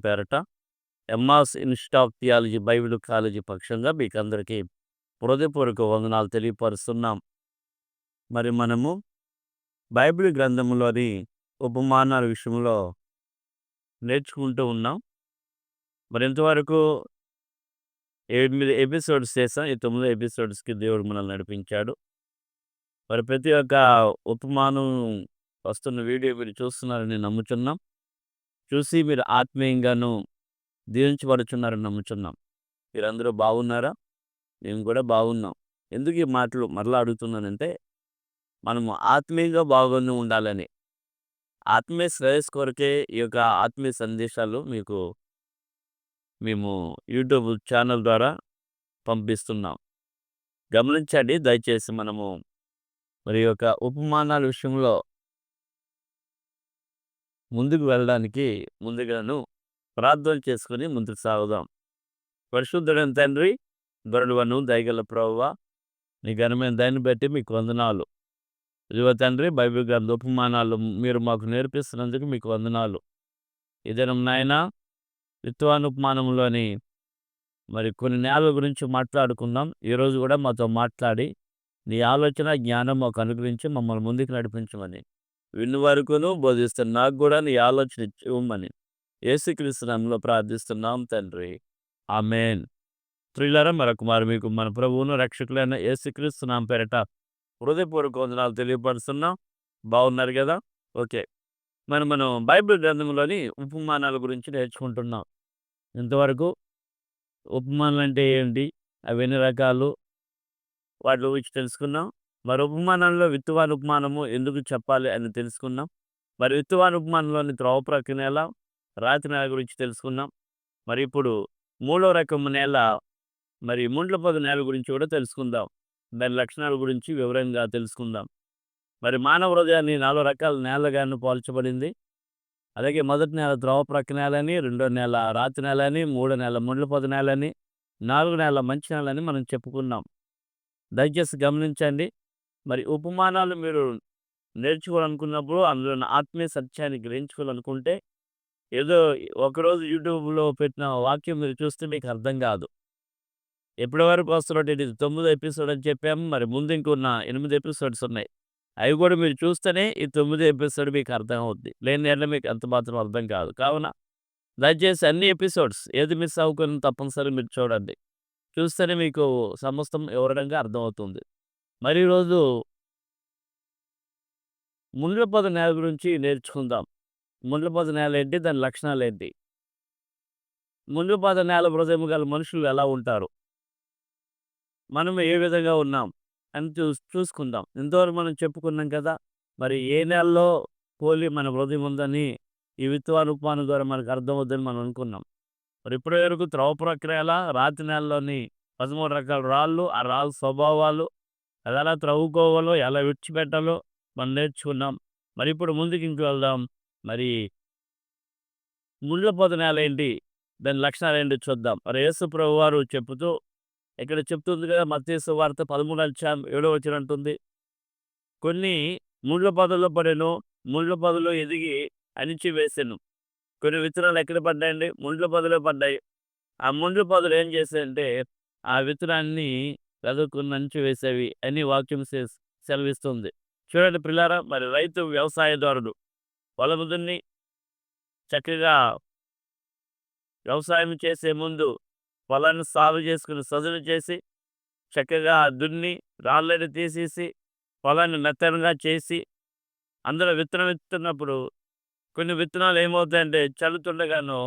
పేరట Emma's institute of theology Bible college పక్షంగా మీకందరికీ హృదయపూర్వక వందనాలు తెలియపరుస్తున్నాం. మరి మనము బైబిల్ గ్రంథంలోని ఉపమానాల విషయంలో నేర్చుకుంటూ ఉన్నాం. మరి ఇంతవరకు 8 ఎపిసోడ్స్ చేసాం. ఈ 9 ఎపిసోడ్స్‌కి దేవుడు మనల్ని నడిపించాడు. మరి ప్రతి ఒక్క ఉపమానం వస్తున్న వీడియో మీరు చూస్తున్నారని నమ్ముచున్నాం. చూసి మీరు ఆత్మీయంగాను దీవించబడుచున్నారని నమ్ముచున్నాం. మీరందరూ బాగున్నారా? మేము కూడా బాగున్నాం. ఎందుకు ఈ మాటలు మరలా అడుగుతున్నానంటే, మనము ఆత్మీయంగా బాగుండి ఉండాలని. ఆత్మీయ శ్రేయస్సు కొరకే ఈ యొక్క ఆత్మీయ సందేశాలు మేము యూట్యూబ్ ఛానల్ ద్వారా పంపిస్తున్నాం. గమనించండి దయచేసి మనము మరి ఈ యొక్క ఉపమానాల విషయంలో ముందుకు వెళ్ళడానికి ముందుగాను ప్రార్థన చేసుకొని ముందుకు సాగుదాం. పరిశుద్ధుడైన తండ్రి, గొర్రెలను దయగల ప్రభువా, నీ ఘనమైన దయని బట్టి మీకు వందనాలు. ఇదిగో తండ్రి, బైబిల్ గ్రంథ ఉపమానాలు మీరు మాకు నేర్పిస్తున్నందుకు మీకు వందనాలు. ఈ దినం నాయనా ఉపమానంలోని మరి కొన్ని నేలల గురించి మాట్లాడుకుందాం. ఈరోజు కూడా మాతో మాట్లాడి నీ ఆలోచన జ్ఞానం మాకు అనుగ్రహించి మమ్మల్ని ముందుకు నడిపించమని, విన్న వరకును బోధిస్తున్న నాకు కూడా నీ ఆలోచన ఇవ్వమని యేసుక్రీస్తు నామములో ప్రార్థిస్తున్నాం తండ్రి. ఆమేన్. ప్రియులారా, మరొకమారు మీకు మన ప్రభువును రక్షకులైన యేసుక్రీస్తు నామం పేరట హృదయపూర్వక వందనాలు తెలియపరుస్తున్నాం. బాగున్నారు కదా? ఓకే. మనం బైబిల్ గ్రంథంలోని ఉపమానాల గురించి నేర్చుకుంటున్నాం. ఇంతవరకు ఉపమానాలు అంటే ఏంటి, అవి ఎన్ని రకాలు, వాటి గురించి తెలుసుకున్నాం. మరి ఉపమానంలో విత్తువాని ఉపమానము ఎందుకు చెప్పాలి అని తెలుసుకున్నాం. మరి విత్తువాని ఉపమానంలోని త్రోవ ప్రక్క నేల, రాతి నేల గురించి తెలుసుకున్నాం. మరి ఇప్పుడు మూడో రకం నేల, మరి ముండ్ల పొద నేల గురించి కూడా తెలుసుకుందాం. దాని లక్షణాల గురించి వివరంగా తెలుసుకుందాం. మరి మానవ హృదయాన్ని 4 రకాల నేలగాను పోల్చబడింది. అలాగే మొదటి నేల త్రోవ ప్రక్క నేలని, రెండో నేల రాతి నేలని, మూడో నేల ముండ్ల పొద నేలని, 4 నేల మంచి నేలని మనం చెప్పుకున్నాం. దయచేసి గమనించండి. మరి ఉపమానాలు మీరు నేర్చుకోవాలనుకున్నప్పుడు, అందులో ఉన్న ఆత్మీయ సత్యాన్ని గ్రహించుకోవాలనుకుంటే, ఏదో ఒకరోజు యూట్యూబ్‌లో పెట్టిన వాక్యం మీరు చూస్తే మీకు అర్థం కాదు. ఎప్పటి వరకు వస్తున్నట్టు ఇది 9 ఎపిసోడ్ అని చెప్పాము. మరి ముందు ఇంకున్న 8 ఎపిసోడ్స్ ఉన్నాయి. అవి కూడా మీరు చూస్తేనే ఈ 9 ఎపిసోడ్ మీకు అర్థం అవుద్ది. లేని యెడల మీకు అంత మాత్రం అర్థం కాదు. కావున దయచేసి అన్ని ఎపిసోడ్స్ ఏది మిస్ అవ్వకుండా తప్పనిసరిగా మీరు చూడండి. చూస్తేనే మీకు సమస్తం వివరంగా అర్థమవుతుంది. మరి ఈరోజు ముండ్లపొద నేల గురించి నేర్చుకుందాం. ముండ్లపొద నేల ఏంటి? దాని లక్షణాలేంటి? ముండ్లపొద నేల హృదయం గల మనుషులు ఎలా ఉంటారు? మనం ఏ విధంగా ఉన్నాం అని చూసుకుందాం. ఇంతవరకు మనం చెప్పుకున్నాం కదా! మరి ఏ నేలలో పోలి మన హృదయం ఉందని ఈ విత్తువాని ఉపమానం ద్వారా మనకు అర్థమవుద్దని మనం అనుకున్నాం. మరి ఇప్పటి వరకు త్రోవ ప్రక్రియల, రాతి నేలలోని 13 రకాల రాళ్ళు, ఆ రాళ్ళ స్వభావాలు, అది ఎలా త్రవ్వుకోవాలో, ఎలా విడిచిపెట్టాలో మనం నేర్చుకున్నాం. మరి ఇప్పుడు ముందుకు ఇంక వెళ్దాం. మరి ముళ్ళ పొద నేల ఏంటి? దాని లక్షణాలేంటి చూద్దాం. మరి యేసు ప్రభువారు చెప్పుతూ ఇక్కడ చెప్తుంది కదా, మత్తయి సువార్త 13 అధ్యాయం 7 వచనం అంటుంది. కొన్ని ముళ్ళ పొదల్లో పడెను, ముళ్ళ పొదలో ఎదిగి అణిచివేసెను. కొన్ని విత్తనాలు ఎక్కడ పడ్డాయండి? ముండ్ల పొదలో పడ్డాయి. ఆ ముండ్ల పొదలు ఏం చేశాయంటే, ఆ విత్తనాన్ని వెదకుని అణిచివేసేవి అని వాక్యం సెలవిస్తుంది. చూడండి పిల్లారా, మరి రైతు వ్యవసాయదారుడు పొలము దున్ని చక్కగా వ్యవసాయం చేసే ముందు పొలాన్ని సాగు చేసుకుని సదును చేసి, చక్కగా దున్ని రాళ్ళని తీసేసి, పొలాన్ని మెత్తనగా చేసి, అందులో విత్తనం విత్తుతున్నప్పుడు కొన్ని విత్తనాలు ఏమవుతాయంటే చల్లుతుండగాను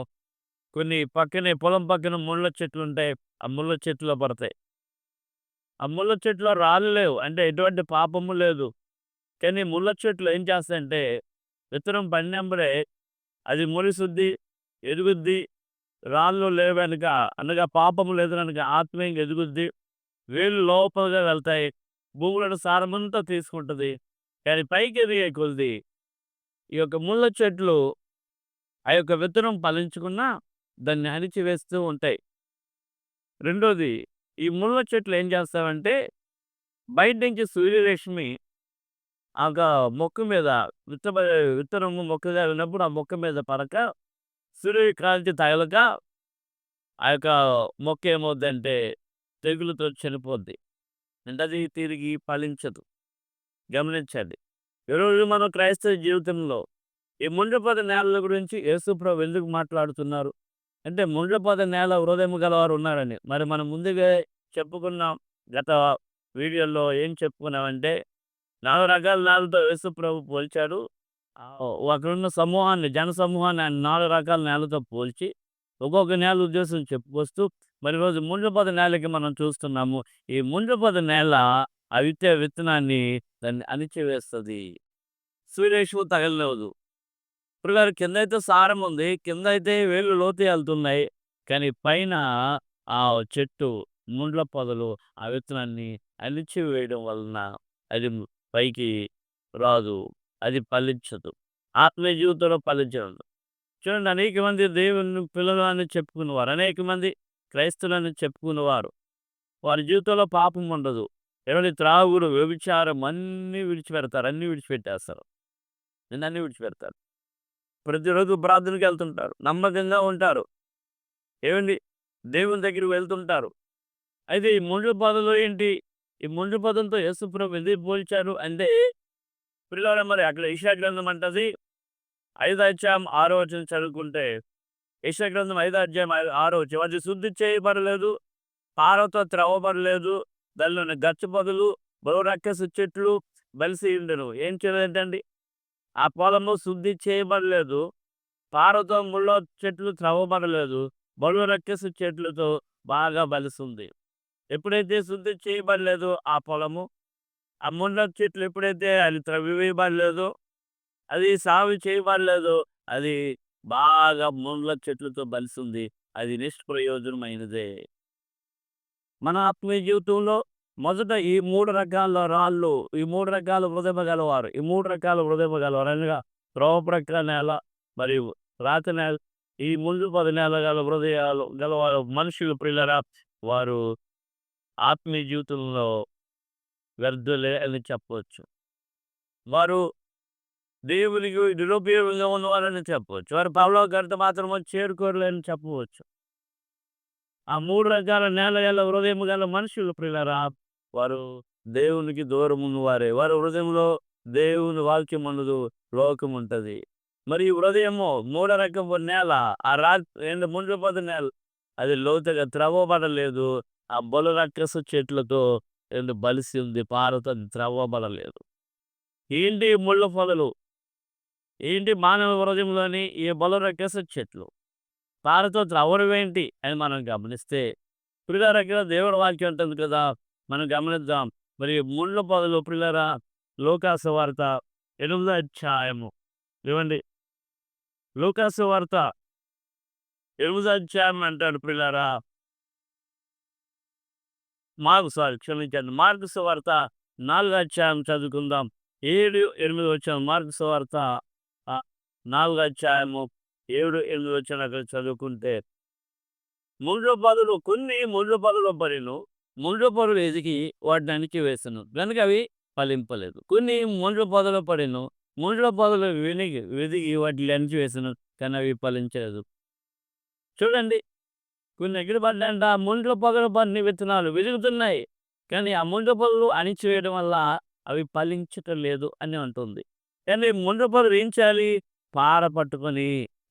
కొన్ని పక్కనే పొలం పక్కన ముళ్ళ చెట్లుంటాయి. ఆ ముళ్ళ చెట్టులో పడతాయి. ఆ ముళ్ళ చెట్టులో రాళ్ళు లేవు. అంటే ఎటువంటి పాపము లేదు. కానీ ముళ్ళ చెట్లు ఏం చేస్తాయంటే, విత్తనం పడినెంబడే అది మొలిసుద్ది, ఎదుగుద్ది. రాళ్ళు లేవనక, అనగా పాపము లేదనక ఆత్మీయంగా ఎదుగుద్ది. వేళ్ళు లోపలగా వెళ్తాయి. భూమిలోని సారమంతా తీసుకుంటది. కానీ పైకి ఎదిగే కొలది ఈ యొక్క ముళ్ళ చెట్లు ఆ యొక్క విత్తనం ఫలించకున్నా దాన్ని అణిచివేస్తూ ఉంటాయి. రెండోది, ఈ ముళ్ళ చెట్లు ఏం చేస్తావంటే, బయట నుంచి సూర్యరశ్మి ఆ యొక్క మొక్క మీద విత్తనము మొక్కగా ఉన్నప్పుడు ఆ మొక్క మీద పడక సూర్యకాంతి తగలక ఆ యొక్క మొక్క ఏమవుద్దంటే తెగులుతో చనిపోద్ది. అంటే అది తిరిగి ఫలించదు. గమనించండి. ఈరోజు మనం క్రైస్తవ జీవితంలో ఈ ముండ్రపద నేలల గురించి యేసుప్రభు ఎందుకు మాట్లాడుతున్నారు? అంటే ముండ్రపద నేల హృదయం గలవారు ఉన్నారని. మరి మనం ముందుగా చెప్పుకున్నాం. గత వీడియోలో ఏం చెప్పుకున్నామంటే 4 రకాల నేలతో యేసుప్రభు పోల్చాడు. అక్కడున్న సమూహాన్ని, జన సమూహాన్ని ఆయన 4 రకాల నేలతో పోల్చి, ఒక్కొక్క నేల ఉద్దేశం చెప్పుకొస్తూ, మరి ఈరోజు ముండ్రపద నేలకి మనం చూస్తున్నాము. ఈ ముండ్రపద నేల ఆ విత్తే విత్తనాన్ని దాన్ని అణిచివేస్తది. సూర్యరశ్మి తగలనివ్వదు. ఇప్పుడు కిందైతే సారం ఉంది. కిందైతే వేళ్ళు లోతుగా ఎళ్తున్నాయి. కానీ పైన ఆ చెట్టు ముండ్ల పొదలు ఆ విత్తనాన్ని అణిచివేయడం వలన అది పైకి రాదు. అది ఫలించదు. ఆత్మీయ జీవితంలో ఫలించదు. చూడండి, అనేక మంది దేవుని పిల్లలు అని చెప్పుకునేవారు. అనేక మంది క్రైస్తవులని చెప్పుకునేవారు. వారి జీవితంలో పాపం ఉండదు. ఏవండీ, త్రాగుడు, వ్యభిచారం అన్నీ విడిచిపెడతారు. అన్నీ విడిచిపెట్టేస్తారు. అన్నీ విడిచిపెడతారు. ప్రతిరోజు ప్రార్థనకెళ్తుంటారు. నమ్మకంగా ఉంటారు. ఏవండీ, దేవుని దగ్గరికి వెళ్తుంటారు. అయితే ఈ ముండ్ల పొదలో ఏంటి? ఈ ముండ్ల పొదలతో యేసుప్రభు ఎందుకు పోల్చారు అంటే, ప్రియులారా, మరి అక్కడ యెషయా గ్రంథం అంటది 5 అధ్యాయం 6 వచనం చదువుకుంటే, యెషయా గ్రంథం 5 అధ్యాయం 6 వచనం, అది శుద్ధి చేయబడలేదు, పారతో త్రవ్వబడలేదు, దానిలోని గచ్చ పొదలు, బహు రక్కసి చెట్లు బలిసి ఉండెను. ఏం చేయలేదంటండి? ఆ పొలము శుద్ధి చేయబడలేదు, పారతో ముళ్ళ చెట్లు త్రవ్వబడలేదు, బలు రక్కసి చెట్లతో బాగా బలిసింది. ఎప్పుడైతే శుద్ధి చేయబడలేదో ఆ పొలము, ఆ ముళ్ళ చెట్లు ఎప్పుడైతే అది త్రవ్వివేయబడలేదో, అది సాగు చేయబడలేదో, అది బాగా ముళ్ళ చెట్లతో బలిసింది. అది నిష్ప్రయోజనమైనదే. మన ఆత్మీయ జీవితంలో మొదట ఈ 3 రకాల రాళ్ళు, ఈ 3 రకాల హృదయము గలవారు, ఈ 3 రకాల హృదయము గలవారు అనగా త్రోవ ప్రక్క నేల, మరియు రాతి నేల, ఈ ముందు పది నేల గల హృదయాలు గలవారు మనుషులు ప్రియులారా, వారు ఆత్మీయ జీవితంలో వ్యర్థులే అని చెప్పవచ్చు. వారు దేవునికి నిరుపయోగంగా ఉన్నవారని చెప్పవచ్చు. వారు పరలోకానికి మాత్రము చేరుకోరులే అని చెప్పవచ్చు. ఆ 3 రకాల నేల గల హృదయము గల మనుషులు ప్రియులారా, వారు దేవునికి దూరమున్నవారే. వారి హృదయంలో దేవుని వాక్యం ఉండదు, లోకం ఉంటది. మరి ఈ హృదయము మూడో రకపు నేల, ఆ ఏంది ముండ్లపోత నేల, అది లోతుగా త్రవ్వబడలేదు. ఆ బలు రక్కసు చెట్లతో బలిసి ఉంది. పారతో అది త్రవ్వబడలేదు. ఏంటి ముళ్ళ పొదలు? ఏంటి మానవ హృదయంలోని ఈ బలు రక్కసు చెట్లు? పారతో త్రవ్వడమేంటి అని మనం గమనిస్తే, ప్రియులారా, ఇక్కడ దేవుడి వాక్యం ఉంటుంది కదా, మనం గమనిద్దాం. మరి ముళ్ళ పొదలు ప్రియులారా, లూకాసు వార్త 8వ అధ్యాయము. ఏవండి, లూకాసు వార్త 8వ అధ్యాయం అంటాడు ప్రియులారా. క్షమించండి, మార్కు సువార్త 4వ అధ్యాయం చదువుకుందాం. 7, 8 వచనం. మార్కు సువార్త 4వ అధ్యాయము 7, 8 వచనం అక్కడ చదువుకుంటే, కొన్ని ముళ్ళ పొదలు పడెను, ముళ్ళ పొదలు ఎదిగి వాటిని అణిచివేసెను, గనుక అవి ఫలింపలేదు. కొన్ని ముళ్ళ పొదలు పడెను, ముళ్ళ పొదలు వెదిగి వాటిని అణిచివేసెను, కానీ అవి ఫలించలేదు. చూడండి, కొన్ని ఎగిరి పడ్డాయంట. ఆ ముండ్ల పొదలు పడిన విత్తనాలు వెలుగుతున్నాయి, కానీ ఆ ముండ్ల పొదలు అణిచివేయడం వల్ల అవి ఫలించటం లేదు అని అంటుంది. కానీ ముండ్ల పొదలు ఏం చేయాలి? పార పట్టుకొని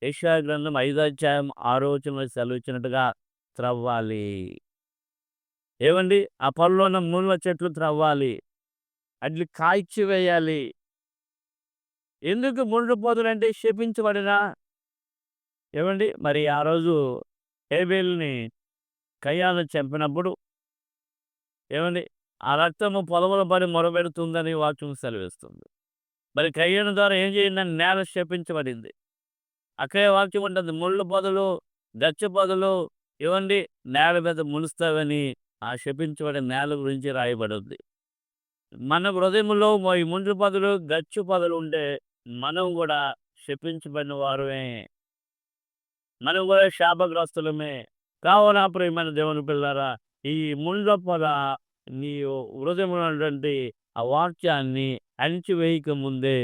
యెషయా గ్రంథం 5 అధ్యాయం 6 వచనంలో సెలవిచ్చినట్టుగా త్రవ్వాలి. ఏవండి, ఆ పొలంలో ఉన్న ముళ్ళ చెట్లు త్రవ్వాలి, అట్లి కాల్చి వేయాలి. ఎందుకు ముండ్ల పొదలంటే శపించబడిన? ఏవండి, మరి ఆ రోజు హేబేలుని కయ్యాను చంపినప్పుడు, ఏవండి, ఆ రక్తము పొలములో పడి మొరబెడుతుందని వాక్యం సెలవిస్తుంది. మరి కయ్యాను ద్వారా ఏం చేయిందని నేల శపించబడింది. అక్కడే వాక్యం ఉంటుంది, ముళ్ళ పొదలు, గచ్చ పొదలు, ఏవండి, నేల మీద ములుస్తావని ఆ శపించబడిన నేల గురించి రాయబడింది. మన హృదయంలో ఈ ముండ్ల పొదలు, గచ్చు పొదలు ఉంటే మనం కూడా శపించబడిన వారమే, మనం కూడా శాపగ్రస్తులమే. కావున ప్రియమైన దేవుని పిల్లారా, ఈ ముళ్ళ పొద నీ హృదయంలో ఉన్నటువంటి ఆ వాక్యాన్ని అణిచివేయక ముందే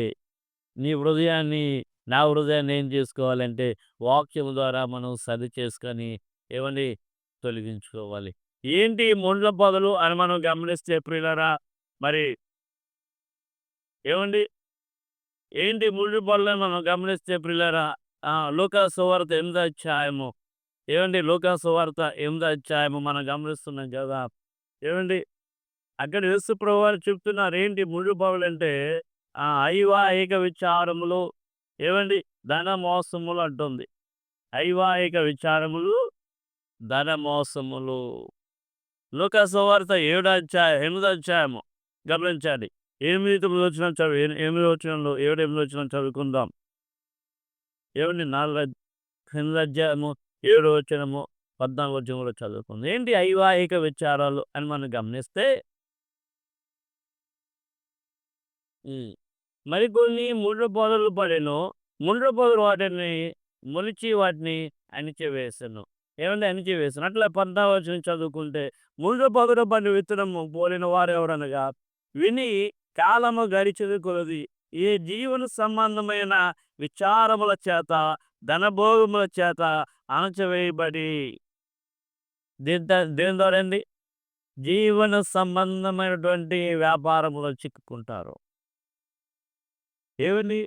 నీ హృదయాన్ని నా హృదయాన్ని ఏం చేసుకోవాలంటే వాక్యం ద్వారా మనం సరి చేసుకొని ఏమండి తొలగించుకోవాలి. ఏంటి ఈ ముండ్ల పొదలు అని మనం గమనిస్తే ప్రియులారా, మరి ఏవండి ఏంటి ముళ్ళు పొదలని మనం గమనిస్తే ప్రియులారా, లూకా సువార్త 8వ అధ్యాయము, ఏవండి లూకా సువార్త 8వ అధ్యాయము మనం గమనిస్తున్నాం కదా! ఏవండి అక్కడ యేసు ప్రభువారు చెప్తున్నారు. ఏంటి ముళ్ళు పొదలంటే ఐవాహిక విచారములు, ఏవండి ధన మోసములు అంటుంది. ఐవాహిక విచారములు, ధన మోసములు. లూకా సువార్త 8వ అధ్యాయము గమనించండి. 8, 9 వచనాలు చదువు. 8 వచనంలో 7, 8 వచనాలు చదువుకుందాం. ఏవండి 8వ అధ్యాయము 7 వచనము, 14 వచనం కూడా చదువుకుందాం. ఏంటి ఐవాహిక విచారాలు అని మనం గమనిస్తే హ్మ్. మరికొన్ని ముండ్ల పొదలు పడెను. ముండ్ల పొదలు వాటిని మొలిచి వాటిని అణిచివేసెను. ఏవండీ అణిచివేసెను. అట్లా 14వ వచనం చదువుకుంటే, ముండ్ల పొదల పడిన విత్తనము పోలిన వారెవరనగా, విని కాలము గడిచిన కొలది ఈ జీవన సంబంధమైన విచారముల చేత, ధనభోగముల చేత అణచివేయబడి దేని ద్వారా అండి? జీవన సంబంధమైనటువంటి వ్యాపారములో చిక్కుకుంటారు. ఏవండి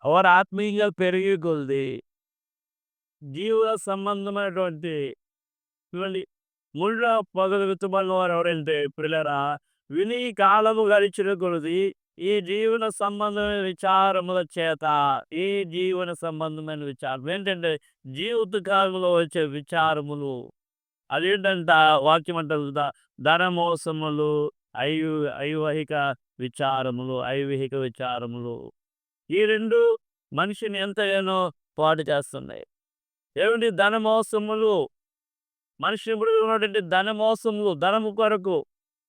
వారు ఆత్మీయంగా పెరిగే కొలది జీవ సంబంధమైనటువంటి చూడండి ముళ్ళ పొదలు విత్తబడిన వారు ఎవరంటే ప్రియులారా, విని కాలము గడిచిన కొలది ఈ జీవన సంబంధమైన విచారముల చేత, ఈ జీవన సంబంధమైన విచారం ఏంటంటే జీవిత కాలంలో వచ్చే విచారములు, అదేంటంట వాక్యం అంటారు కదా, ధన మోసములు, ఐవ ఐవహిక ఐవిహిక విచారములు. ఈ 2 మనిషిని ఎంతగానో పాడు చేస్తున్నాయి. ఏమిటి ధన మోసములు, మనిషి ఇప్పుడు ఉన్నటువంటి ధన మోసములు, ధనము కొరకు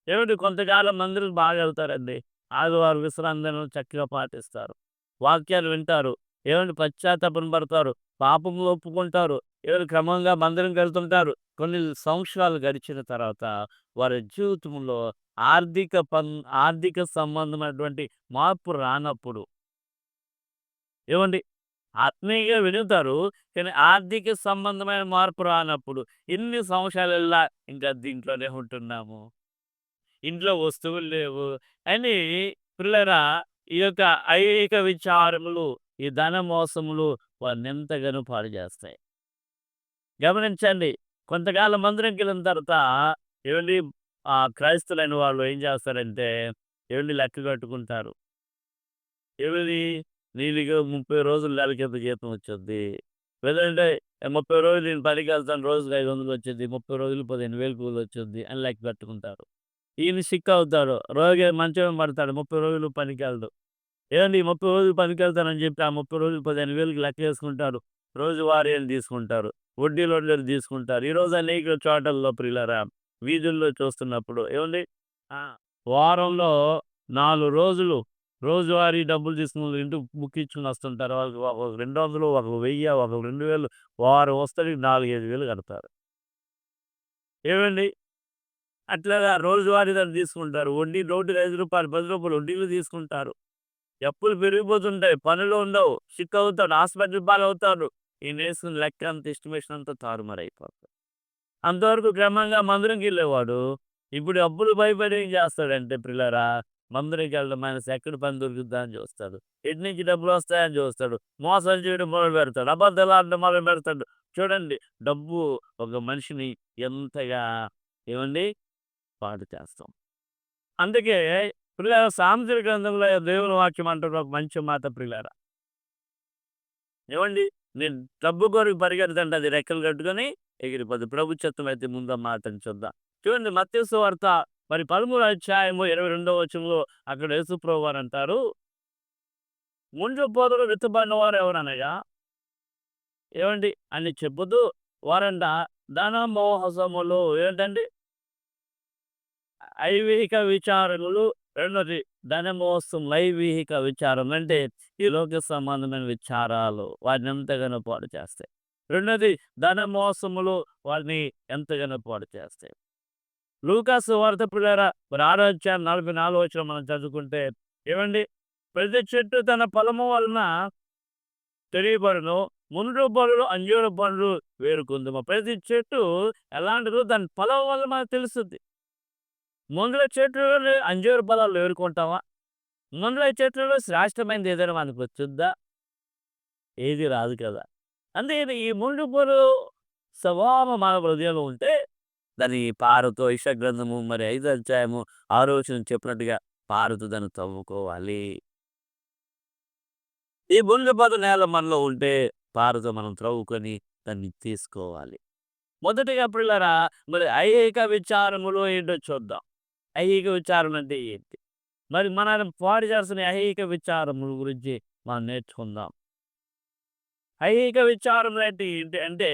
ఏమిటి కొంతకాలం మందిరం బాగా వెళ్తారండి. ఆదివారం విశ్రాంతి దినం చక్కగా పాటిస్తారు. వాక్యాలు వింటారు. ఏమంటే పశ్చాత్తాపం పడతారు. పాపములు ఒప్పుకుంటారు. ఏమైనా క్రమంగా మందిరంకి వెళ్తుంటారు. కొన్ని సంవత్సరాలు గడిచిన తర్వాత వారి జీవితంలో ఆర్థిక సంబంధమైనటువంటి మార్పు రానప్పుడు, ఏవండి ఆత్మీయంగా వినుతారు. కానీ ఆర్థిక సంబంధమైన మార్పు రానప్పుడు, ఇన్ని సంవత్సరాలల్లా ఇంకా దీంట్లోనే ఉంటున్నాము. ఇంట్లో వస్తువులు లేవు అని పిల్లరా, ఈ యొక్క ఐహిక విచారములు, ఈ ధన మోసములు వారినెంతగానో పాడు చేస్తాయి. గమనించండి. కొంతకాలం మందిరంకెళ్ళిన తర్వాత ఏవండీ క్రైస్తవులైన వాళ్ళు ఏం చేస్తారంటే, ఏవండీ లెక్క కట్టుకుంటారు. ఏమిది నీకు 30 రోజులు నెలకి ఇంత జీతం వచ్చుద్ది. లేదంటే 30 రోజులు నేను పనికెళ్తాను రోజుకి 500 వచ్చిద్ది. 30 రోజులు 15,000 కూలొచ్చుద్ది అని లెక్క కట్టుకుంటారు. ఈయన సిక్ అవుతాడు. రోజుకి మంచం మీద పడతాడు. 30 రోజులు పనికెళ్ళడు. ఏవండీ ఈ 30 రోజులు పనికెళ్తానని చెప్పి ఆ 30 రోజులు 15,000కి లెక్కేసుకుంటారు. రోజువారీ అని తీసుకుంటారు. వడ్డీలు తీసుకుంటారు. ఈరోజు అనేక చోటల్లో ప్రియులారా, వీధుల్లో చూస్తున్నప్పుడు ఏవండీ ఆ! వారంలో 4 రోజులు రోజువారీ డబ్బులు తీసుకొని ఇంటికి బుక్కిచ్చుకొని వస్తుంటారు. వాళ్ళకి ఒక 200, ఒక 1000, ఒక 2000 వారం వస్తేనే 4, 5,000 కడతారు. ఏవండీ అట్లాగా రోజువారీ దాన్ని తీసుకుంటారు. వడ్డీ నోటుకి రూ. 5, రూ. 10 వడ్డీలు తీసుకుంటారు. అప్పులు పెరిగిపోతుంటాయి. పనులు ఉండవు. సిక్ అవుతాడు. హాస్పిటల్ పాలవుతాడు. ఈయనేసుకున్న లెక్క అంతా ఎస్టిమేషన్ అంతా తారుమారైపోతుంది. అంతవరకు క్రమంగా మందిరంకెళ్ళేవాడు, ఇప్పుడు అప్పులు భయపడి ఏం చేస్తాడంటే ప్రియులారా, మందిరంకెళ్ళడం మానేసి ఎక్కడ పని దొరుకుద్దా అని చూస్తాడు. ఎటు నుంచి డబ్బులొస్తాయని చూస్తాడు. మోసాలు చేయడం మొదలుపెడతాడు. అబద్ధాలు ఆడడం మొదలుపెడతాడు. చూడండి డబ్బు ఒక మనిషిని ఎంతగా ఏవండీ పాడు చేస్తాం. అందుకే ప్రియులారా, సామెతల గ్రంథంలో దేవుని వాక్యం అంటారు ఒక మంచి మాట ప్రియులారా. ఏవండీ నేను డబ్బు కొరకు పరిగెడుతుంటే అది రెక్కలు కట్టుకొని ఎగిరిపోద్ది. ప్రభు చిత్తమైతే ముందు ఆ మాటను చూద్దాం. చూడండి మత్తయి సువార్త మరి 13వ అధ్యాయము 22వ వచనంలో అక్కడ యేసు ప్రభువారు అంటారు, ముండ్ల పొదలో విత్తబడిన వారు ఎవరనగా ఏవండి అని చెప్పుతూ వారంట ధన మోసములు ఏంటండి ఐవిహిక విచారములు, రెండోది ధనమోసం వైవిహిక విచారం అంటే ఈ లోక సంబంధమైన విచారాలు వారిని ఎంతగానో పాడు చేస్తాయి. రెండోది ధన మోసములు వారిని ఎంతగానో పాడు చేస్తాయి. లూకా సువార్త పిల్లరా మరి 6వ అధ్యాయం 44వ వచనం మనం చదువుకుంటే ఏమండి ప్రతి చెట్టు తన ఫలము వలన తెలియబడును. మునుడు బలులు, అంజూర పండ్లు వేరుకుందుము. ప్రతి చెట్టు ఎలాంటిదో దాని ఫలం వల్ల మనకు తెలుస్తుంది. ముందల చెట్టులోని అంజూర ఫలాలు ఏరుకుంటామా? ముందల చెట్లలో శ్రేష్టమైనది ఏదైనా మనకు వచ్చుద్దా? ఏది రాదు కదా! అందుకని ఈ ముందు పొలు స్వభావం మన హృదయంలో ఉంటే దాన్ని పారతో గ్రంథము మరి 5 అధ్యాయము 6 వచనం చెప్పినట్టుగా పారతో దాన్ని తవ్వుకోవాలి. ఈ మునుగపదు నేల మనలో ఉంటే పారతో మనం త్రవ్వుకొని దాన్ని తీసుకోవాలి. మొదటిగా ప్రియులారా మరి ఐహిక విచారములు ఏంటో చూద్దాం. ఐహిక విచారం అంటే ఏంటి? మరి మనల్ని పాడు చేస్తున్న ఐహిక విచారముల గురించి మనం నేర్చుకుందాం. ఐహిక విచారములు అంటే ఏంటి అంటే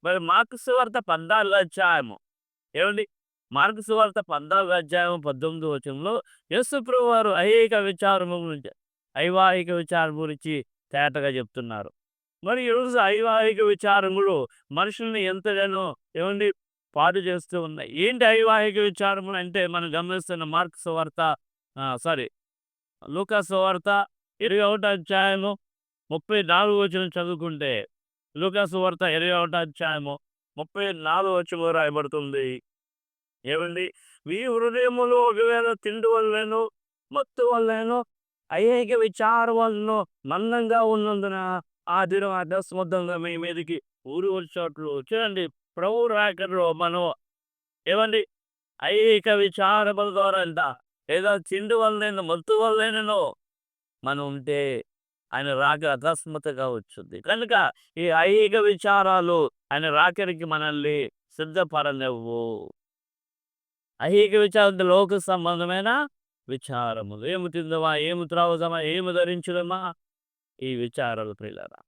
మరి మార్కు సువార్త 14 అధ్యాయము ఏవండి? మార్కు సువార్త 14 అధ్యాయం 18 వచనంలో యేసు ప్రభువారు ఐహిక విచారము గురించి, ఐవాహిక విచారం గురించి తేటగా చెప్తున్నారు. మరి ఈరోజు ఐవాహిక విచారములు మనుషుల్ని ఎంతగానో ఏవండి పాడు చేస్తూ ఉన్నాయి. ఏంటి ఐవాహిక విచారములు అంటే మనం గమనిస్తున్న మార్కు సువార్త సారీ లూకా సువార్త 21 అధ్యాయము 34 వచనం చదువుకుంటే లూకా సువార్త 21 అధ్యాయము 34 వచనంలో రాయబడుతుంది. ఏమండి? మీ హృదయములో ఒకవేళ తిండి వల్లనో, మత్తు వల్లనో, ఐహిక విచారం వలనో మందంగా ఉన్నందున ఆ దినం అకస్మాత్తుగా మీ మీదకి ఊరి వచ్చినట్లు చూడండి. ప్రభువు రాకడలో మనం ఏవండి? ఐహిక విచారముల ద్వారా లేదా తిండి వల్లనో, మత్తు వల్లనో మనం ఉంటే ఆయన రాక అకస్మాత్తుగా వచ్చుద్ది. కనుక ఈ ఐహిక విచారాలు ఆయన రాకడికి మనల్ని సిద్ధపడనివ్వు. ఐహిక విచారం లోక సంబంధమైన విచారములు. ఏమి తిందుమా? ఏమి త్రాగుదామా? ఏమి ధరించుదమా? ఈ విచారాలు ప్రియులారా.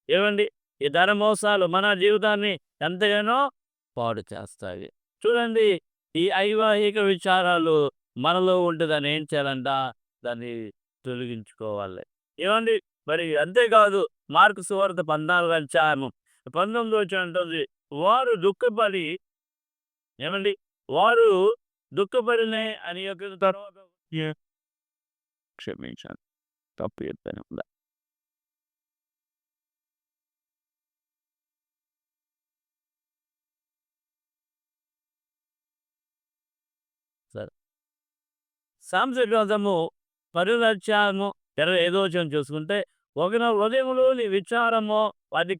ఏవండి? ఈ ధన మోసాలు మన జీవితాన్ని ఎంతగానో పాడు చేస్తాయి. చూడండి ఈ ఐవాహిక విచారాలు మనలో ఉంటే దాన్ని ఏం చేయాలంట? దాన్ని తొలగించుకోవాలి. ఏవండి? మరి అంతేకాదు మార్కు సువార్త 14 అధ్యాయము 19 వచనం అంటుంది. వారు దుఃఖపడి ఏమండి? వారు దుఃఖపడిన అని యొక్క తర్వాత క్షమించాలి. తప్పు చెప్పాను. సరే. సామెతల గ్రంథము 10వ అధ్యాయము 25వ వచనం చూసుకుంటే ఒకని హృదయములోని విచారము వాటిని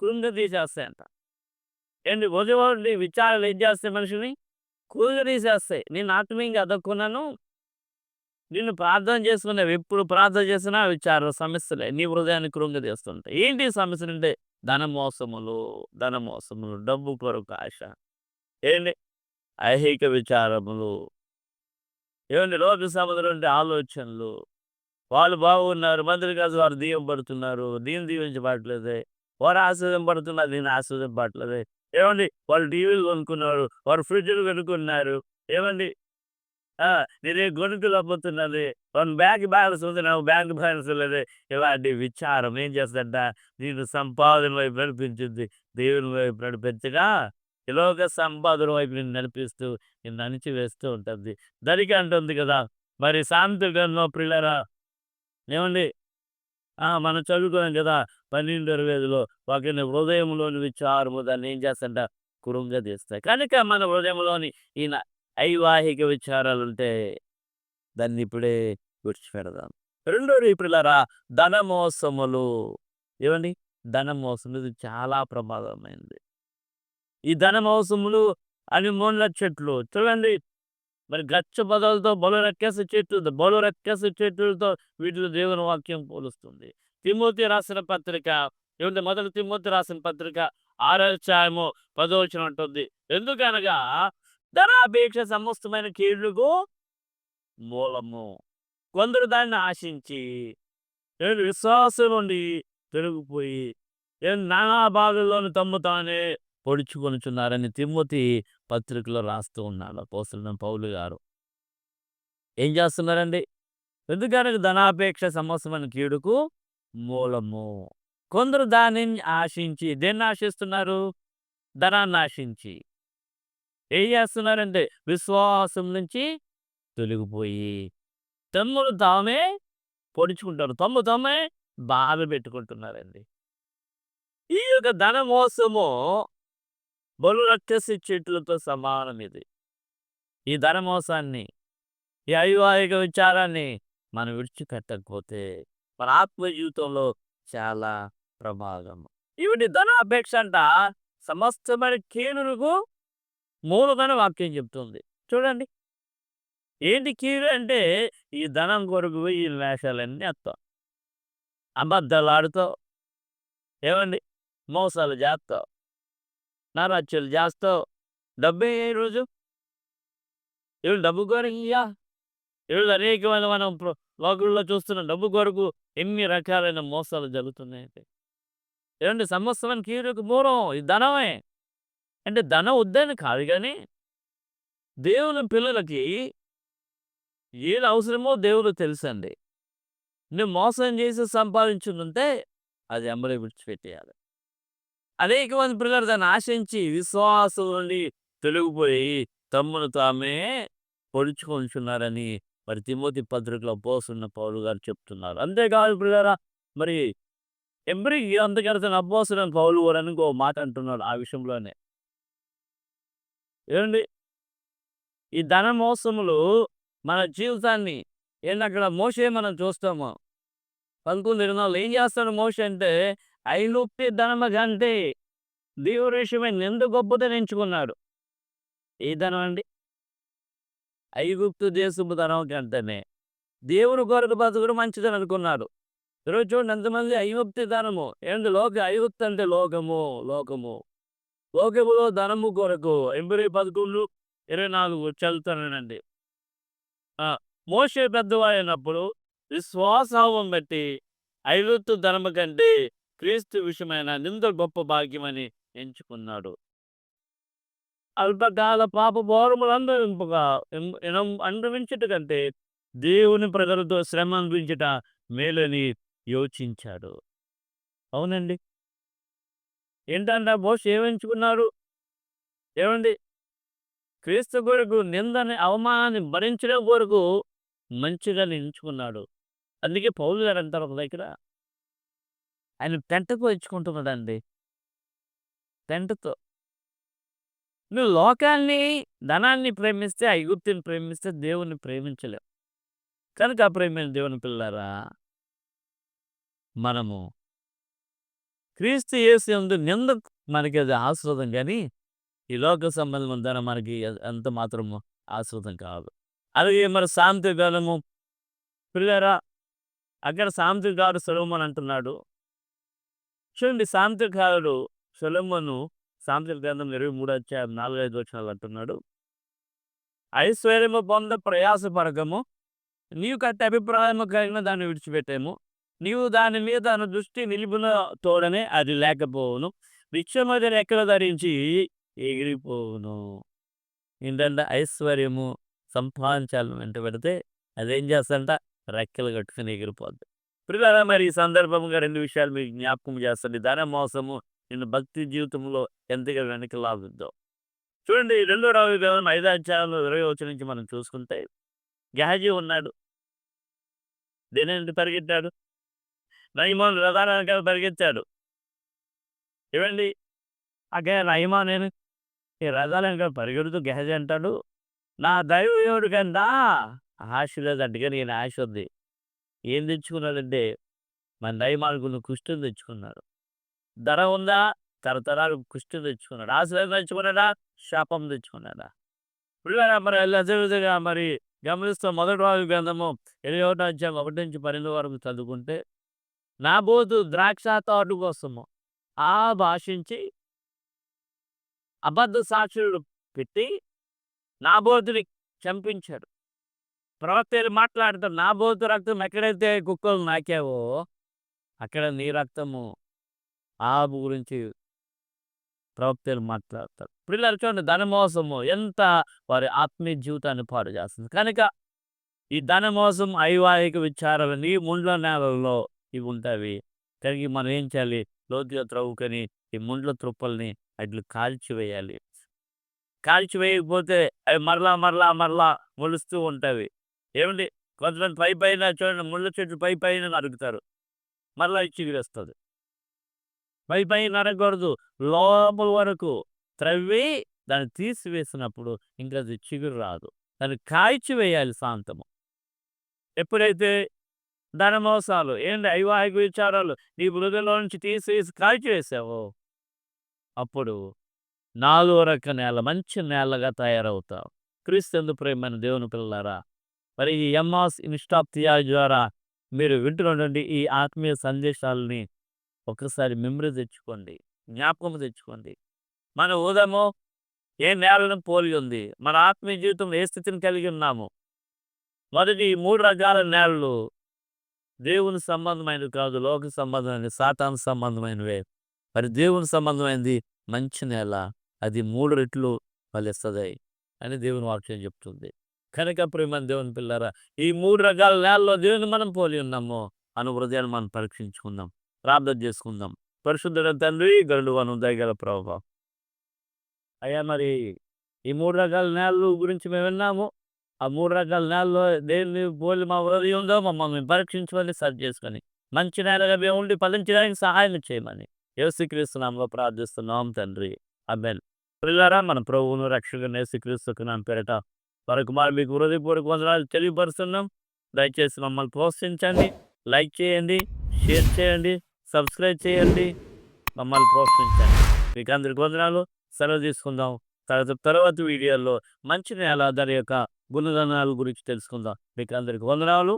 కృంగదీసేస్తాయంట. ఏంటి ఉదయంలోని విచారాలు ఏం చేస్తాయి మనిషిని? కృంగదీసేస్తాయి. నేను ఆత్మీయంగా అదక్కున్నాను. నిన్ను ప్రార్థన చేసుకున్నావు. ఎప్పుడు ప్రార్థన చేసినా విచార సమస్యలే నీ హృదయాన్ని కృంగదీస్తుంటాయి. ఏంటి సమస్యలంటే ధన మోసములు, డబ్బు కొరకు ఆశ. ఏంటి? ఐహిక విచారములు. ఏమండి? లోక సంబంధమైన ఆలోచనలు. వాళ్ళు బాగున్నారు. మందిరం కాదు వారు దీవెనపడుతున్నారు. నేను దీవించబడట్లేదే. వారు ఆశీర్వదింపబడుతున్నారు. నేను ఆశీర్వదింపబడట్లేదే. ఏమండి? వాళ్ళు టీవీలు కొనుక్కున్నారు. వారు ఫ్రిడ్జ్‌లు కొనుక్కున్నారు. ఏమండి? నేనే గొణుకులు అమ్ముతున్నది. వాని బ్యాంక్ బ్యాలెన్స్ ఉంది. నాకు బ్యాంక్ బ్యాలెన్స్ లేదు. ఇలాంటి విచారం ఏం చేస్తదంట? నిన్ను సంపాదన వైపు నడిపించుద్ది. దేవుని వైపు నడిపించగా ఈ లోక సంపాదన వైపు నిన్ను నడిపిస్తూ నిన్ను అణిచివేస్తూ ఉంటుంది. దరిక అంటుంది కదా! మరి సామెతల గ్రంథం ప్రియులారా ఏమండి? మనం చదువుకున్నాం కదా! 12:25లో ఒకని హృదయంలోని విచారము దాన్ని ఏం చేస్తదంట? కృంగదీస్తాయి. కనుక మన హృదయంలోని ఈయన ఐవాహిక విచారాలుంటే దాన్ని ఇప్పుడే విడిచిపెడదాం. రెండోది ప్రియులారా ధనమోసములు. ఏవండి? ధనమోసం ఇది చాలా ప్రమాదమైనది. ఈ ధనమోసములు అని ముళ్ళ చెట్లు చూడండి. మరి గచ్చ పొదలతో బలు రక్కసి చెట్లతో వీటిలో దేవుని వాక్యం పోలుస్తుంది. తిమోతి రాసిన పత్రిక ఏమంటే మొదటి తిమోతి రాసిన పత్రిక 6వ అధ్యాయము 10వ వచనం అంటుంది. ఎందుకనగా ధనాపేక్ష సమస్తమైన కీడుకు మూలము. కొందరు దాన్ని ఆశించి విశ్వాసం నుండి తొలగిపోయి నానా బాధల్లోని తమ్ము తానే పొడుచుకొనుచున్నారని తిమోతి పత్రికలో రాస్తూ ఉన్నాడు అపోస్తలుడైన పౌలు గారు. ఏం చేస్తున్నారండి? ఎందుకనగా ధనాపేక్ష సమస్తమైన కీడుకు మూలము. కొందరు దానిని ఆశించి దేన్ని ఆశిస్తున్నారు? ధనాన్ని ఆశించి. ఏం చేస్తున్నారంటే విశ్వాసం నుంచి తొలగిపోయి తమ్ముడు తామే పొడుచుకుంటారు. తమ్ము తామే బాధ పెట్టుకుంటున్నారండి. ఈ యొక్క ధన మోసము బలు రక్కసి చెట్లతో సమానం ఇది. ఈ ధన మోసాన్ని, ఈ ఐవాహిక విచారాన్ని మనం విడిచిపెట్టకపోతే మన ఆత్మ జీవితంలో చాలా ప్రమాదం. ఇవిడి ధనాపేక్ష అంట సమస్తమైన కీడులకు మూలమని వాక్యం చెప్తుంది. చూడండి. ఏంటి కీడు అంటే ఈ ధనం కొరకు ఈ వేషాలన్నీ ఎత్తాం. అబద్ధాలాడుతావు. ఏవండి? మోసాలు చేస్తావు. నరహత్యలు చేస్తావు. డబ్బే ఈరోజు. ఈరోజు డబ్బు కొరకియ్యా. ఈరోజు అనేకమైన మనం లోకంలో చూస్తున్న డబ్బు కొరకు ఎన్ని రకాలైన మోసాలు జరుగుతున్నాయండి. ఏవండి? సమస్తమైన కీడుకు మూలం ఈ ధనమే. అంటే ధనం వద్దని కాదు గానీ, దేవుని పిల్లలకి ఏది అవసరమో దేవుడికి తెలుసండి. నువ్వు మోసం చేసి సంపాదించుకుంటే అది ఎంబడే విడిచిపెట్టేయాలి. అనేక మంది పిల్లలు దాన్ని ఆశించి విశ్వాసం నుండి తొలగిపోయి తమ్మును తామే పొడుచుకొంచున్నారని మరి తిమోతి పత్రికలో అపోస్తలుడైన పౌలు గారు చెప్తున్నారు. అంతేకాదు పిల్లరా, మరి ఎబ్రీ అందుకని అపోస్తలుడైన పౌలు కూడా ఇంకో మాట అంటున్నాడు ఆ విషయంలోనే. ఏమండి? ఈ ధన మోసములు మన జీవితాన్ని అక్కడ మోషే మనం చూస్తాము. 11:24 ఏం చేస్తాడు మోషే అంటే, ఐగుప్తు ధనము కంటే దేవుని విషయమై నింద గొప్పదని ఎంచుకున్నాడు. ఏ ధనం అండి? ఐగుప్తు దేశపు ధనం కంటేనే దేవుని కొరకు బతుకుడు మంచిదని అనుకున్నాడు. ఈరోజు చూడండి ఎంతమంది ఐగుప్తు ధనము ఏంటి ఐగుప్తు అంటే లోకము. లోకములో ధనము కొరకు ఎబ్రీ 11:24 చదువుతానండి. మోషే పెద్దవాడైనప్పుడు విశ్వాసావం బట్టి ఐగుప్తు ధనము కంటే క్రీస్తు విషయమైన నింద గొప్ప భాగ్యమని ఎంచుకున్నాడు. అల్పకాల పాప భారములందరింపగా అనుభవించుట కంటే దేవుని ప్రజలతో శ్రమ అనిపించుట మేలని యోచించాడు. అవునండి. ఏంటంటే మోషే ఏమెంచుకున్నాడు? ఏమండి? క్రీస్తు కొరకు నిందని అవమానాన్ని భరించడం కొరకు మంచిగా ఎంచుకున్నాడు. అందుకే పౌలు గారు అంటారు ఒక దగ్గర, ఆయన పెంటతో ఎంచుకుంటున్నాడండి. పెంటతో. నువ్వు లోకాన్ని ధనాన్ని ప్రేమిస్తే ఐగుప్తుని ప్రేమిస్తే దేవుణ్ణి ప్రేమించలేవు. కనుక ప్రేమైన దేవుని పిల్లారా, మనము క్రీస్తు యేసు యందు నింద మనకి అది ఆస్వాదం కానీ ఈ లోక సంబంధం ధనం మనకి ఎంత మాత్రము ఆస్వాదం కాదు. అలాగే మరి సామెతకాలము పిల్లారా, అక్కడ సామెతకారుడు సొలొమోను అంటున్నాడు. చూడండి సామెతకారుడు సొలొమోను సామెతల గ్రంథం 23:4-5 అంటున్నాడు. ఐశ్వర్యము పొంద ప్రయాసపడకము, నీవు కట్టి అభిప్రాయము కలిగిన దాన్ని విడిచిపెట్టేము. నీవు దాని మీద దృష్టి నిలుపున తోడనే అది లేకపోవును. వృక్షమది రెక్కలు ధరించి ఎగిరిపోవును. ఏంటంటే ఐశ్వర్యము సంపాదించాలని వెంట పెడితే అదేం చేస్తుందంట? రెక్కలు కట్టుకుని ఎగిరిపోద్ది. పిల్లరా, మరి ఈ సందర్భంగా 2 విషయాలు మీకు జ్ఞాపకం చేస్తుంది. ధన మోసము నిన్ను భక్తి జీవితంలో ఎంతగా వెనక్కి లాగుద్దో. చూడండి 2 రాజుల గ్రంథం 5:20 నుంచి మనం చూసుకుంటే, గెహజీ ఉన్నాడు. దేనింటి పరిగెత్తాడు? నయమాను రథానికి పరిగెత్తాడు. ఏమండి? నయమాను ఈ రథాలెనక పరిగెడుతూ గెహజీ అంటాడు, నా దైవదేవుడి కన్నా ఆశ లేదంట. కానీ ఈయన ఆశ ఉంది. ఏం తెచ్చుకున్నాడంటే మన నయమానుకున్న కుష్ఠం తెచ్చుకున్నాడు. ధర ఉందా? తరతరాలు కుష్ఠం తెచ్చుకున్నాడు. ఆశీర్వాదం తెచ్చుకున్నాడా? శాపం తెచ్చుకున్నాడా? పిల్లరా, మరి అదేవిధంగా మరి గమనిస్తాం. 1 రాజుల గ్రంథము 21:1-12 వరకు చదువుకుంటే, నాబోతు ద్రాక్ష తోట కోసము భాషించి అబద్ధ సాక్షులు పెట్టి నాబోతుని చంపించాడు. ప్రవక్తలు మాట్లాడతారు, నాబోతు రక్తం ఎక్కడైతే కుక్కలు నాకావో అక్కడ నీ రక్తము ఆబు గురించి ప్రవక్తలు మాట్లాడతారు. పిల్లలు చూడండి, ధనమోసము ఎంత వారి ఆత్మీయ జీవితాన్ని పాడు చేస్తుంది. కనుక ఈ ధనమోసం ఐవాహిక విచారాలు నీ ముండ్ల నేలల్లో ఇవి ఉంటాయి. కనుక మనం ఏం చేయాలి? లోతుగా త్రవ్వుకొని ఈ ముండ్ల త్రుప్పల్ని అట్లు కాల్చివేయాలి. కాల్చివేయకపోతే అవి మరలా మొలుస్తూ ఉంటాయి. ఏమండి? కొంతమంది పైన చూడండి, ముళ్ళ చెట్లు పైన నరుకుతారు. మరలా చిగురేస్తుంది. పై నరకూడదు. లోపల వరకు త్రవ్వి దాన్ని తీసివేసినప్పుడు ఇంక అది చిగురు రాదు. దాన్ని కాల్చి వేయాలి సాంతము. ఎప్పుడైతే ధన మోసాలు ఏంటి ఐవాహిక విచారాలు నీ హృదయంలో నుంచి తీసివేసి కాల్చివేశావో, అప్పుడు నాలుగో రక నేల మంచి నేలగా తయారవుతావు. క్రీస్తునందు ప్రియమైన దేవుని పిల్లలారా, మరి ఈ ఎమ్మాస్ ఇన్‌స్టా థియాలజీ ద్వారా మీరు వింటున్నటువంటి ఈ ఆత్మీయ సందేశాలని ఒక్కసారి మెమరీ తెచ్చుకోండి. జ్ఞాపకం తెచ్చుకోండి. మన హృదయము ఏ నేలను పోలి ఉంది. మన ఆత్మీయ జీవితంలో ఏ స్థితిని కలిగి ఉన్నాము. మొదటి ఈ 3 రకాల నేలలు దేవుని సంబంధమైనవి కాదు. లోక సంబంధమైనవి, సాతాను సంబంధమైనవే. మరి దేవుని సంబంధమైనది మంచి నేల. అది 3 రెట్లు ఫలిస్తది అని దేవుని వాక్యం చెప్తుంది. కనుక ప్రియమైన దేవుని పిల్లారా, ఈ 3 రకాల నేలలో దేవుని మనం పోలి ఉన్నామో అను హృదయాన్ని మనం పరీక్షించుకుందాం. ప్రార్థన చేసుకుందాం. పరిశుద్ధుడైన తండ్రి, గరుడువను దయగల ప్రభువా, అయ్యా మరి ఈ 3 రకాల నేలలు గురించి మేము విన్నాము. ఆ 3 రకాల నేలలో దేన్ని పోలి మా హృదయం ఉందో మమ్మల్ని పరీక్షించమని సరి చేసుకొని మంచి నేలగా మేము ఉండి ఫలించడానికి సహాయం చేయమని యేసుక్రీస్తు నామములో ప్రార్థిస్తున్నాం తండ్రి. ఆమేన్. ప్రియులారా, మన ప్రభువును రక్షకుడైన యేసుక్రీస్తుకు నామమున పేరట మరొకమారు మీకు హృదయపూర్వక వందనాలు తెలియపరుస్తున్నాం. దయచేసి మమ్మల్ని ప్రోత్సహించండి. లైక్ చేయండి, షేర్ చేయండి, సబ్స్క్రైబ్ చేయండి. మమ్మల్ని ప్రోత్సహించండి. మీకు అందరికి వందనాలు. సెలవు తీసుకుందాం. తర్వాత వీడియోలో మంచి నేల దాని యొక్క గుణగణాల గురించి తెలుసుకుందాం. మీకు అందరికి వందనాలు.